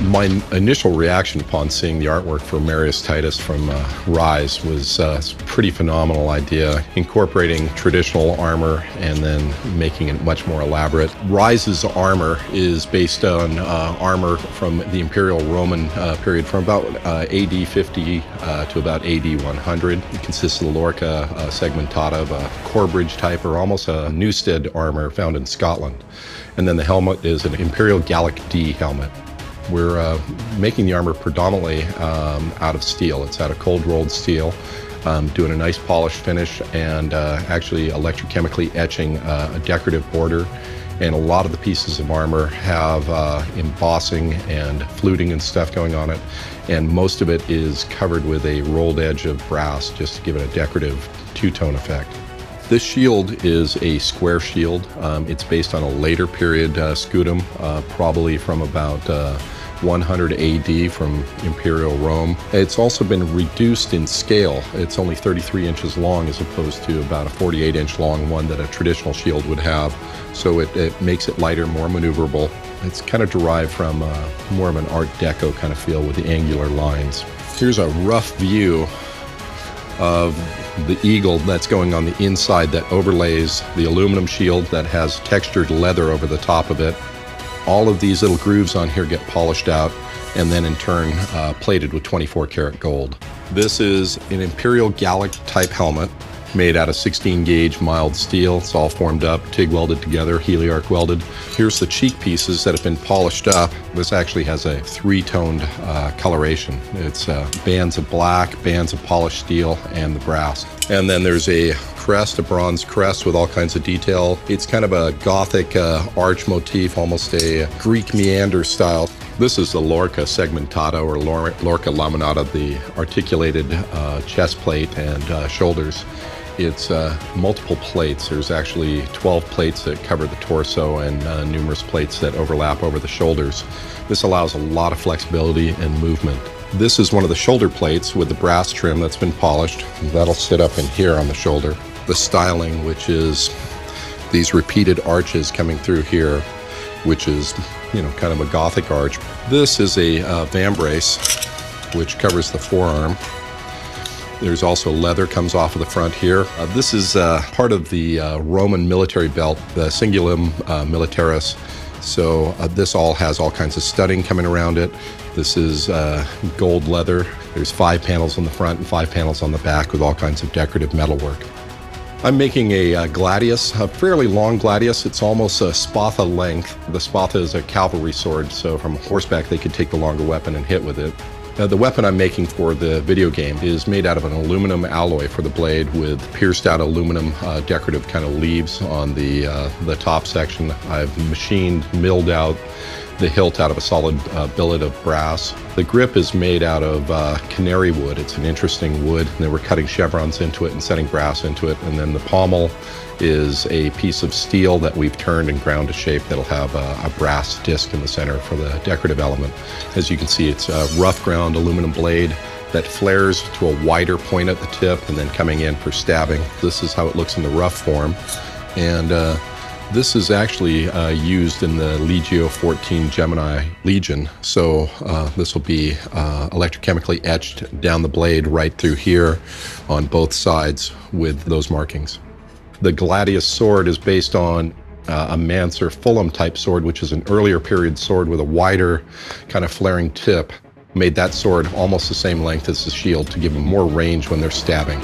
My initial reaction upon seeing the artwork for Marius Titus from Ryse was a pretty phenomenal idea, incorporating traditional armor and then making it much more elaborate. Ryse's armor is based on armor from the Imperial Roman period from about AD 50 to about AD 100. It consists of the lorica segmentata of a Corbridge type or almost a Newstead armor found in Scotland. And then the helmet is an Imperial Gallic D helmet. We're making the armor predominantly out of steel. It's out of cold rolled steel, doing a nice polished finish and actually electrochemically etching a decorative border. And a lot of the pieces of armor have embossing and fluting and stuff going on it. And most of it is covered with a rolled edge of brass just to give it a decorative two-tone effect. This shield is a square shield. It's based on a later period scutum, probably from about 100 AD from Imperial Rome. It's also been reduced in scale. It's only 33 inches long as opposed to about a 48-inch long one that a traditional shield would have. So it makes it lighter, more maneuverable. It's kind of derived from more of an Art Deco kind of feel with the angular lines. Here's a rough view of the eagle that's going on the inside that overlays the aluminum shield that has textured leather over the top of it. All of these little grooves on here get polished out and then in turn plated with 24 karat gold. This is an Imperial Gallic type helmet made out of 16 gauge mild steel. It's all formed up, TIG welded together, heliarc welded. Here's the cheek pieces that have been polished up. This actually has a three-toned coloration. It's bands of black, bands of polished steel, and the brass. And then there's a crest, a bronze crest with all kinds of detail. It's kind of a Gothic arch motif, almost a Greek meander style. This is the lorica segmentata or lorica laminata, the articulated chest plate and shoulders. It's multiple plates. There's actually 12 plates that cover the torso and numerous plates that overlap over the shoulders. This allows a lot of flexibility and movement. This is one of the shoulder plates with the brass trim that's been polished. That'll sit up in here on the shoulder. The styling, which is these repeated arches coming through here, which is, you know, kind of a Gothic arch. This is a vambrace, which covers the forearm. There's also leather comes off of the front here. This is part of the Roman military belt, the cingulum militaris. So this all has all kinds of studding coming around it. This is gold leather. There's 5 panels on the front and 5 panels on the back with all kinds of decorative metalwork. I'm making a gladius, a fairly long gladius. It's almost a spatha length. The spatha is a cavalry sword, so from horseback they could take the longer weapon and hit with it. The weapon I'm making for the video game is made out of an aluminum alloy for the blade with pierced out aluminum decorative kind of leaves on the top section. I've milled out the hilt out of a solid billet of brass. The grip is made out of canary wood. It's an interesting wood. And then we're cutting chevrons into it and setting brass into it. And then the pommel is a piece of steel that we've turned and ground to shape that'll have a brass disc in the center for the decorative element. As you can see, it's a rough ground aluminum blade that flares to a wider point at the tip and then coming in for stabbing. This is how it looks in the rough form. And this is actually used in the Legio 14 Gemini Legion. So this will be electrochemically etched down the blade right through here on both sides with those markings. The gladius sword is based on a Manser Fulham type sword, which is an earlier period sword with a wider kind of flaring tip. Made that sword almost the same length as the shield to give them more range when they're stabbing.